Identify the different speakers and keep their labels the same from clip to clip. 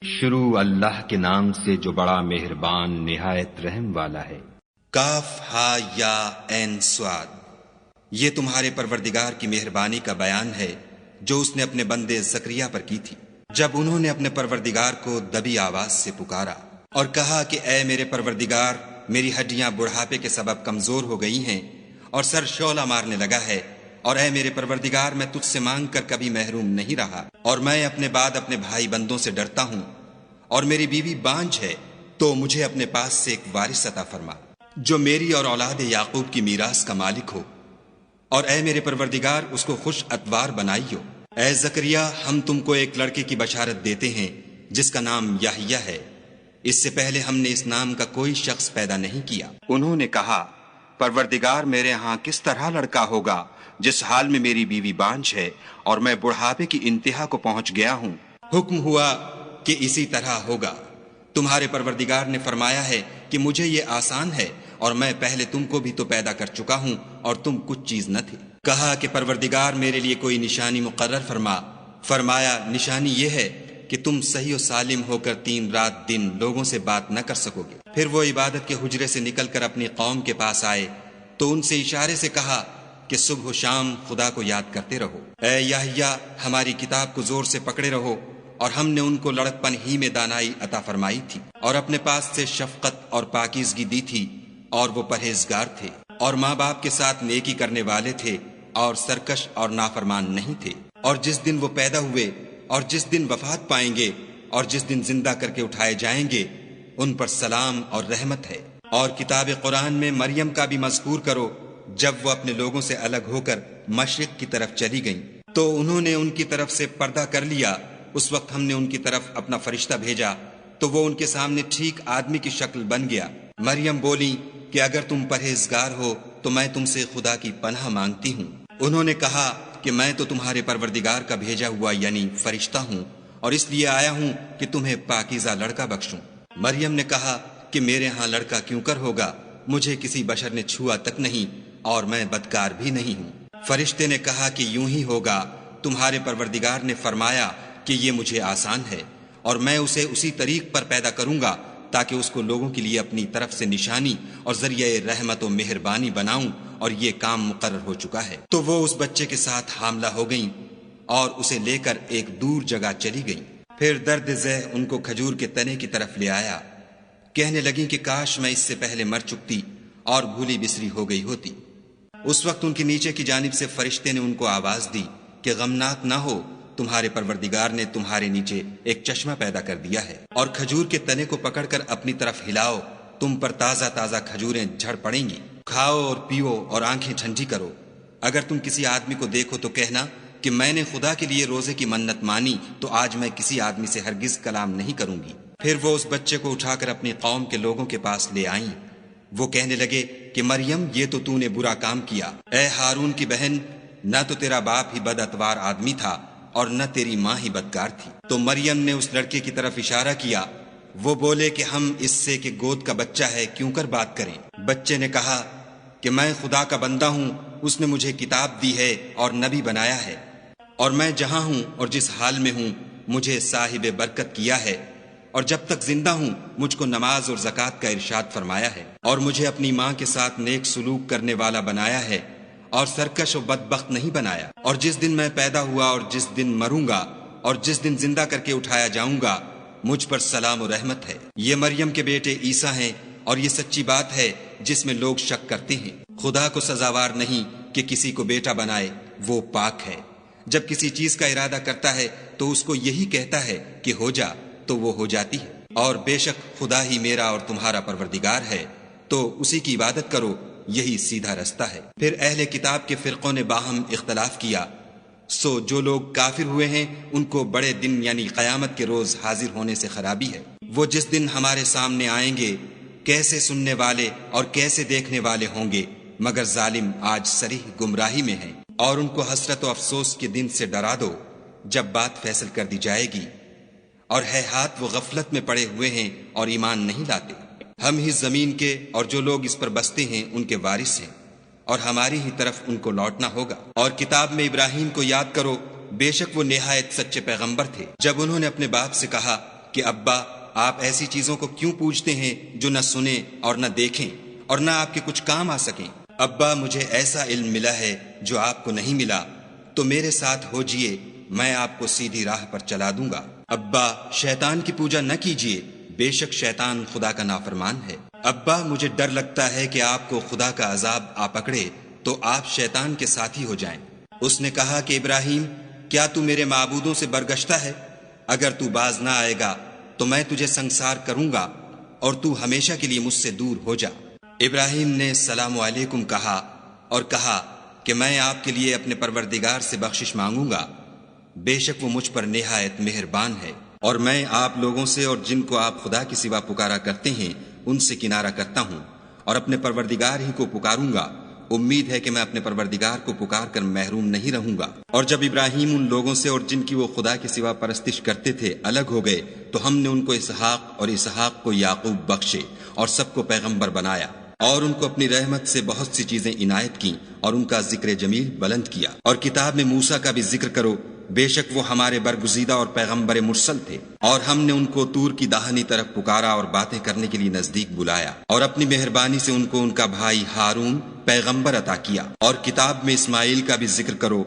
Speaker 1: شروع اللہ کے نام سے جو بڑا مہربان نہایت رحم والا ہے۔
Speaker 2: کاف ہا یا عین صاد، یہ تمہارے پروردگار کی مہربانی کا بیان ہے جو اس نے اپنے بندے زکریا پر کی تھی، جب انہوں نے اپنے پروردگار کو دبی آواز سے پکارا اور کہا کہ اے میرے پروردگار، میری ہڈیاں بڑھاپے کے سبب کمزور ہو گئی ہیں اور سر شعلہ مارنے لگا ہے، اور اے میرے پروردگار، میں تجھ سے مانگ کر کبھی محروم نہیں رہا، اور میں اپنے بعد اپنے بھائی بندوں سے ڈرتا ہوں، اور میری بیوی بانجھ ہے، تو مجھے اپنے پاس سے ایک وارث عطا فرما جو میری اور اولاد یعقوب کی میراث کا مالک ہو، اور اے میرے پروردگار اس کو خوش اتوار بنائیو۔ اے زکریا، ہم تم کو ایک لڑکے کی بشارت دیتے ہیں جس کا نام یحییٰ ہے، اس سے پہلے ہم نے اس نام کا کوئی شخص پیدا نہیں کیا۔ انہوں نے کہا، پروردگار، میرے ہاں کس طرح لڑکا ہوگا جس حال میں میری بیوی بانجھ ہے اور میں بڑھاپے کی انتہا کو پہنچ گیا ہوں؟ حکم ہوا کہ اسی طرح ہوگا۔ تمہارے پروردگار نے فرمایا ہے کہ مجھے یہ آسان ہے، اور میں پہلے تم کو بھی تو پیدا کر چکا ہوں اور تم کچھ چیز نہ تھے۔ کہا کہ پروردگار میرے لیے کوئی نشانی مقرر فرما۔ فرمایا، نشانی یہ ہے کہ تم صحیح و سالم ہو کر 3 رات دن لوگوں سے بات نہ کر سکو گے۔ پھر وہ عبادت کے حجرے سے نکل کر اپنی قوم کے پاس آئے تو ان سے اشارے سے کہا کہ صبح و شام خدا کو یاد کرتے رہو۔ اے یحییٰ، ہماری کتاب کو زور سے پکڑے رہو، اور ہم نے ان کو لڑکپن ہی میں دانائی عطا فرمائی تھی، اور اپنے پاس سے شفقت اور پاکیزگی دی تھی، اور وہ پرہیزگار تھے، اور ماں باپ کے ساتھ نیکی کرنے والے تھے، اور سرکش اور نافرمان نہیں تھے۔ اور جس دن وہ پیدا ہوئے اور جس دن وفات پائیں گے اور جس دن زندہ کر کے اٹھائے جائیں گے، ان پر سلام اور رحمت ہے۔ اور کتاب قرآن میں مریم کا بھی مذکور کرو، جب وہ اپنے لوگوں سے الگ ہو کر مشرق کی طرف چلی گئیں تو انہوں نے ان کی طرف سے پردہ کر لیا۔ اس وقت ہم نے ان کی طرف اپنا فرشتہ بھیجا تو وہ ان کے سامنے ٹھیک آدمی کی شکل بن گیا۔ مریم بولی کہ اگر تم پرہیزگار ہو تو میں تم سے خدا کی پناہ مانگتی ہوں۔ انہوں نے کہا کہ میں تو تمہارے پروردگار کا بھیجا ہوا یعنی فرشتہ ہوں، اور اس لیے آیا ہوں کہ تمہیں پاکیزہ لڑکا بخشوں۔ مریم نے کہا کہ میرے ہاں لڑکا کیوں کر ہوگا، مجھے کسی بشر نے چھوا تک نہیں، اور میں بدکار بھی نہیں ہوں۔ فرشتے نے کہا کہ یوں ہی ہوگا، تمہارے پروردگار نے فرمایا کہ یہ مجھے آسان ہے، اور میں اسے اسی طریق پر پیدا کروں گا تاکہ اس کو لوگوں کے لیے اپنی طرف سے نشانی اور ذریعہ رحمت و مہربانی بناؤں، اور یہ کام مقرر ہو چکا ہے۔ تو وہ اس بچے کے ساتھ حاملہ ہو گئیں اور اسے لے کر ایک دور جگہ چلی گئیں۔ پھر درد ذہ ان کو کھجور کے تنے کی طرف لے آیا، کہنے لگیں کہ کاش میں اس سے پہلے مر چکتی اور بھولی بسری ہو گئی ہوتی۔ اس وقت ان کے نیچے کی جانب سے فرشتے نے ان کو آواز دی کہ غمناک نہ ہو، تمہارے پروردگار نے تمہارے نیچے ایک چشمہ پیدا کر دیا ہے، اور کھجور کے تنے کو پکڑ کر اپنی طرف ہلاؤ، تم پر تازہ تازہ کھجوریں جھڑ پڑیں گی، کھاؤ اور پیو اور آنکھیں ٹھنڈی کرو۔ اگر تم کسی آدمی کو دیکھو تو کہنا کہ میں نے خدا کے لیے روزے کی منت مانی، تو آج میں کسی آدمی سے ہرگز کلام نہیں کروں گی۔ پھر وہ اس بچے کو اٹھا کر اپنی قوم کے لوگوں کے پاس لے آئیں۔ وہ کہنے لگے کہ مریم، یہ تو نے برا کام کیا۔ اے ہارون کی بہن، نہ تو تیرا باپ ہی بد اتوار آدمی تھا اور نہ تیری ماں ہی بدکار تھی۔ تو مریم نے اس لڑکے کی طرف اشارہ کیا۔ وہ بولے کہ ہم اس سے کہ گود کا بچہ ہے کیوں کر بات کریں۔ بچے نے کہا کہ میں خدا کا بندہ ہوں، اس نے مجھے کتاب دی ہے اور نبی بنایا ہے، اور میں جہاں ہوں اور جس حال میں ہوں مجھے صاحب برکت کیا ہے، اور جب تک زندہ ہوں مجھ کو نماز اور زکوٰۃ کا ارشاد فرمایا ہے، اور مجھے اپنی ماں کے ساتھ نیک سلوک کرنے والا بنایا ہے، اور سرکش و بدبخت نہیں بنایا۔ اور جس دن میں پیدا ہوا اور جس دن مروں گا اور جس دن زندہ کر کے اٹھایا جاؤں گا، مجھ پر سلام و رحمت ہے۔ یہ مریم کے بیٹے عیسیٰ ہیں، اور یہ سچی بات ہے جس میں لوگ شک کرتے ہیں۔ خدا کو سزاوار نہیں کہ کسی کو بیٹا بنائے، وہ پاک ہے۔ جب کسی چیز کا ارادہ کرتا ہے تو اس کو یہی کہتا ہے کہ ہو جا، تو وہ ہو جاتی ہے۔ اور بے شک خدا ہی میرا اور تمہارا پروردگار ہے، تو اسی کی عبادت کرو، یہی سیدھا رستہ ہے۔ پھر اہل کتاب کے فرقوں نے باہم اختلاف کیا، سو جو لوگ کافر ہوئے ہیں ان کو بڑے دن یعنی قیامت کے روز حاضر ہونے سے خرابی ہے۔ وہ جس دن ہمارے سامنے آئیں گے کیسے سننے والے اور کیسے دیکھنے والے ہوں گے، مگر ظالم آج صریح گمراہی میں ہیں۔ اور ان کو حسرت و افسوس کے دن سے ڈرا دو جب بات فیصل کر دی جائے گی، اور ہے ہاتھ وہ غفلت میں پڑے ہوئے ہیں اور ایمان نہیں لاتے۔ ہم ہی زمین کے اور جو لوگ اس پر بستے ہیں ان کے وارث ہیں، اور ہماری ہی طرف ان کو لوٹنا ہوگا۔ اور کتاب میں ابراہیم کو یاد کرو، بے شک وہ نہایت سچے پیغمبر تھے۔ جب انہوں نے اپنے باپ سے کہا کہ ابا آپ ایسی چیزوں کو کیوں پوجتے ہیں جو نہ سنیں اور نہ دیکھیں اور نہ آپ کے کچھ کام آ سکیں؟ ابا مجھے ایسا علم ملا ہے جو آپ کو نہیں ملا، تو میرے ساتھ ہو جئے، میں آپ کو سیدھی راہ پر چلا دوں گا۔ ابا شیطان کی پوجا نہ کیجیے، بے شک شیطان خدا کا نافرمان ہے۔ ابا مجھے ڈر لگتا ہے کہ آپ کو خدا کا عذاب آ پکڑے تو آپ شیطان کے ساتھی ہو جائیں۔ اس نے کہا کہ ابراہیم، کیا تو میرے معبودوں سے برگشتہ ہے؟ اگر تو باز نہ آئے گا تو میں تجھے سنسار کروں گا اور تو ہمیشہ کے لیے مجھ سے دور ہو جا۔ ابراہیم نے السلام علیکم کہا اور کہا کہ میں آپ کے لیے اپنے پروردگار سے بخشش مانگوں گا، بے شک وہ مجھ پر نہایت مہربان ہے، اور میں آپ لوگوں سے اور جن کو آپ خدا کے سوا پکارا کرتے ہیں ان سے کنارہ کرتا ہوں اور اپنے پروردگار ہی کو پکاروں گا۔ امید ہے کہ میں اپنے پروردگار کو پکار کر محروم نہیں رہوں گا۔ اور جب ابراہیم ان لوگوں سے اور جن کی وہ خدا کے سوا پرستش کرتے تھے الگ ہو گئے تو ہم نے ان کو اسحاق اور اسحاق کو یعقوب بخشے اور سب کو پیغمبر بنایا، اور ان کو اپنی رحمت سے بہت سی چیزیں عنایت کی اور ان کا ذکر جمیل بلند کیا۔ اور کتاب میں موسیٰ کا بھی ذکر کرو، بے شک وہ ہمارے برگزیدہ اور پیغمبر مرسل تھے، اور ہم نے ان کو طور کی داہنی طرف پکارا اور باتیں کرنے کے لیے نزدیک بلایا، اور اپنی مہربانی سے ان کو ان کا بھائی ہارون پیغمبر عطا کیا۔ اور کتاب میں اسماعیل کا بھی ذکر کرو،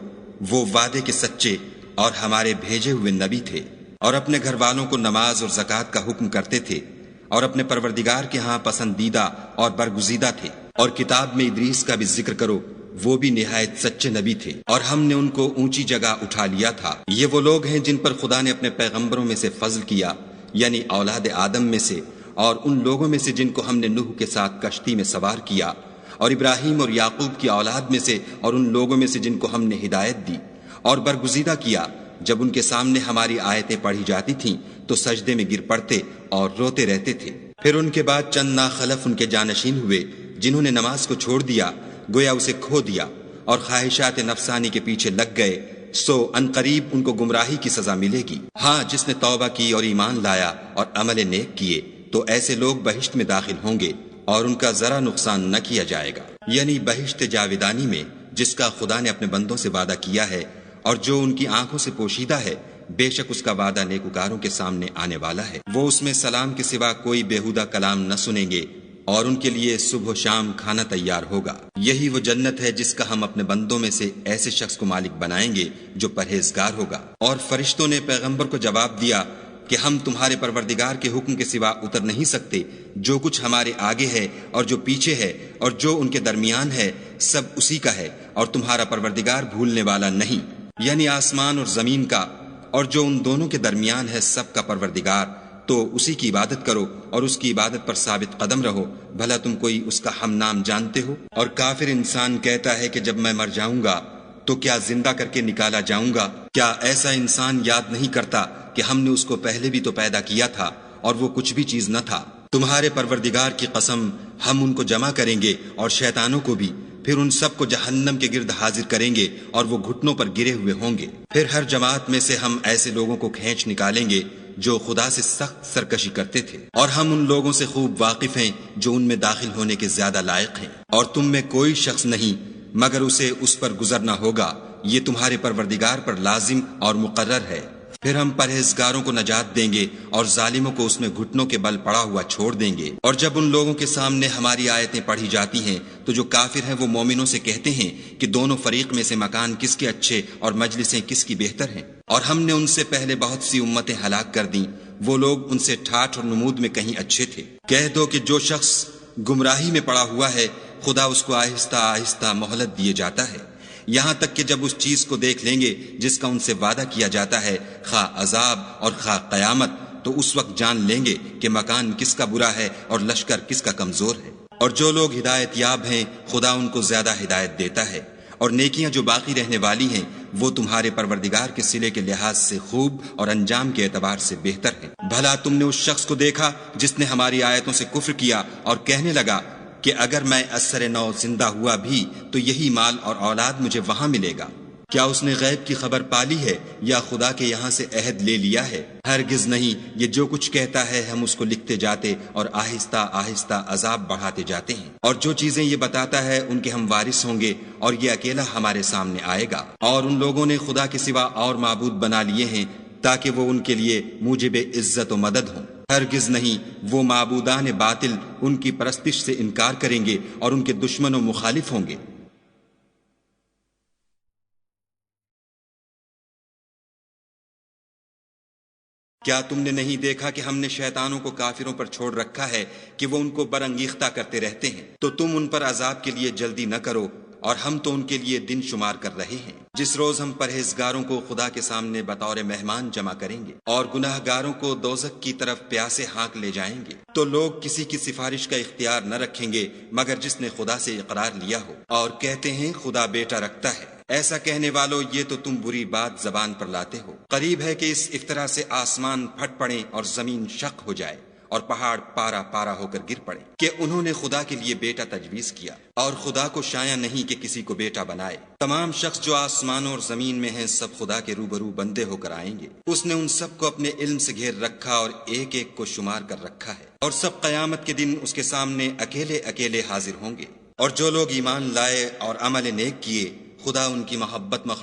Speaker 2: وہ وعدے کے سچے اور ہمارے بھیجے ہوئے نبی تھے، اور اپنے گھر والوں کو نماز اور زکوٰۃ کا حکم کرتے تھے، اور اپنے پروردگار کے ہاں پسندیدہ اور برگزیدہ تھے۔ اور کتاب میں ادریس کا بھی ذکر کرو، وہ بھی نہایت سچے نبی تھے، اور ہم نے ان کو اونچی جگہ اٹھا لیا تھا۔ یہ وہ لوگ ہیں جن پر خدا نے اپنے پیغمبروں میں سے فضل کیا، یعنی اولاد آدم میں سے، اور ان لوگوں میں سے جن کو ہم نے نوح کے ساتھ کشتی میں سوار کیا، اور ابراہیم اور یعقوب کی اولاد میں سے، اور ان لوگوں میں سے جن کو ہم نے ہدایت دی اور برگزیدہ کیا۔ جب ان کے سامنے ہماری آیتیں پڑھی جاتی تھیں تو سجدے میں گر پڑتے اور روتے رہتے تھے۔ پھر ان کے بعد چند ناخلف ان کے جانشین ہوئے جنہوں نے نماز کو چھوڑ دیا، گویا اسے کھو دیا، اور خواہشات نفسانی کے پیچھے لگ گئے، سو عنقریب ان کو گمراہی کی سزا ملے گی۔ ہاں، جس نے توبہ کی اور ایمان لایا اور عمل نیک کیے تو ایسے لوگ بہشت میں داخل ہوں گے اور ان کا ذرا نقصان نہ کیا جائے گا، یعنی بہشت جاویدانی میں جس کا خدا نے اپنے بندوں سے وعدہ کیا ہے اور جو ان کی آنکھوں سے پوشیدہ ہے، بے شک اس کا وعدہ نیکوکاروں کے سامنے آنے والا ہے۔ وہ اس میں سلام کے سوا کوئی بیہودہ کلام نہ سنیں گے، اور ان کے لیے صبح و شام کھانا تیار ہوگا۔ یہی وہ جنت ہے جس کا ہم اپنے بندوں میں سے ایسے شخص کو مالک بنائیں گے جو پرہیزگار ہوگا۔ اور فرشتوں نے پیغمبر کو جواب دیا کہ ہم تمہارے پروردگار کے حکم کے سوا اتر نہیں سکتے، جو کچھ ہمارے آگے ہے اور جو پیچھے ہے اور جو ان کے درمیان ہے سب اسی کا ہے، اور تمہارا پروردگار بھولنے والا نہیں، یعنی آسمان اور زمین کا اور جو ان دونوں کے درمیان ہے سب کا پروردگار۔ تو اسی کی عبادت کرو اور اس کی عبادت پر ثابت قدم رہو، بھلا تم کوئی اس کا ہم نام جانتے ہو؟ اور کافر انسان کہتا ہے کہ جب میں مر جاؤں گا تو کیا زندہ کر کے نکالا جاؤں گا؟ کیا ایسا انسان یاد نہیں کرتا کہ ہم نے اس کو پہلے بھی تو پیدا کیا تھا اور وہ کچھ بھی چیز نہ تھا؟ تمہارے پروردگار کی قسم، ہم ان کو جمع کریں گے اور شیطانوں کو بھی، پھر ان سب کو جہنم کے گرد حاضر کریں گے اور وہ گھٹنوں پر گرے ہوئے ہوں گے۔ پھر ہر جماعت میں سے ہم ایسے لوگوں کو کھینچ نکالیں گے جو خدا سے سخت سرکشی کرتے تھے، اور ہم ان لوگوں سے خوب واقف ہیں جو ان میں داخل ہونے کے زیادہ لائق ہیں، اور تم میں کوئی شخص نہیں مگر اسے اس پر گزرنا ہوگا، یہ تمہارے پروردگار پر لازم اور مقرر ہے۔ پھر ہم پرہیزگاروں کو نجات دیں گے اور ظالموں کو اس میں گھٹنوں کے بل پڑا ہوا چھوڑ دیں گے۔ اور جب ان لوگوں کے سامنے ہماری آیتیں پڑھی جاتی ہیں تو جو کافر ہیں وہ مومنوں سے کہتے ہیں کہ دونوں فریق میں سے مکان کس کے اچھے اور مجلسیں کس کی بہتر ہیں، اور ہم نے ان سے پہلے بہت سی امتیں ہلاک کر دیں، وہ لوگ ان سے ٹھاٹھ اور نمود میں کہیں اچھے تھے۔ کہہ دو کہ جو شخص گمراہی میں پڑا ہوا ہے خدا اس کو آہستہ آہستہ مہلت دیے جاتا ہے، یہاں تک کہ جب اس چیز کو دیکھ لیں گے جس کا ان سے وعدہ کیا جاتا ہے، خواہ عذاب اور خواہ قیامت، تو اس وقت جان لیں گے کہ مکان کس کا برا ہے اور لشکر کس کا کمزور ہے۔ اور جو لوگ ہدایت یاب ہیں خدا ان کو زیادہ ہدایت دیتا ہے، اور نیکیاں جو باقی رہنے والی ہیں وہ تمہارے پروردگار کے صلے کے لحاظ سے خوب اور انجام کے اعتبار سے بہتر ہیں۔ بھلا تم نے اس شخص کو دیکھا جس نے ہماری آیتوں سے کفر کیا اور کہنے لگا کہ اگر میں اثر نو زندہ ہوا بھی تو یہی مال اور اولاد مجھے وہاں ملے گا؟ کیا اس نے غیب کی خبر پالی ہے یا خدا کے یہاں سے عہد لے لیا ہے؟ ہرگز نہیں، یہ جو کچھ کہتا ہے ہم اس کو لکھتے جاتے اور آہستہ آہستہ عذاب بڑھاتے جاتے ہیں۔ اور جو چیزیں یہ بتاتا ہے ان کے ہم وارث ہوں گے، اور یہ اکیلا ہمارے سامنے آئے گا۔ اور ان لوگوں نے خدا کے سوا اور معبود بنا لیے ہیں تاکہ وہ ان کے لیے موجب عزت و مدد ہوں۔ ہرگز نہیں، وہ معبودان باطل ان کی پرستش سے انکار کریں گے اور ان کے دشمن و مخالف ہوں گے۔ کیا تم نے نہیں دیکھا کہ ہم نے شیطانوں کو کافروں پر چھوڑ رکھا ہے کہ وہ ان کو برانگیختہ کرتے رہتے ہیں؟ تو تم ان پر عذاب کے لیے جلدی نہ کرو، اور ہم تو ان کے لیے دن شمار کر رہے ہیں، جس روز ہم پرہیزگاروں کو خدا کے سامنے بطور مہمان جمع کریں گے اور گناہ گاروں کو دوزخ کی طرف پیاسے ہانک لے جائیں گے۔ تو لوگ کسی کی سفارش کا اختیار نہ رکھیں گے مگر جس نے خدا سے اقرار لیا ہو، اور کہتے ہیں خدا بیٹا رکھتا ہے۔ ایسا کہنے والو، یہ تو تم بری بات زبان پر لاتے ہو۔ قریب ہے کہ اس افطرا سے آسمان پھٹ پڑیں اور زمین شق ہو جائے اور پہاڑ پارا پارا ہو کر گر پڑے کہ انہوں نے خدا کے لیے بیٹا تجویز کیا، اور خدا کو شایع نہیں کہ کسی کو بیٹا بنائے۔ تمام شخص جو آسمانوں اور زمین میں ہیں سب خدا کے روبرو بندے ہو کر آئیں گے۔ اس نے ان سب کو اپنے علم سے گھیر رکھا اور ایک ایک کو شمار کر رکھا ہے، اور سب قیامت کے دن اس کے سامنے اکیلے اکیلے حاضر ہوں گے۔ اور جو لوگ ایمان لائے اور عمل نیک کیے، خدا ان کی محبت مخلوق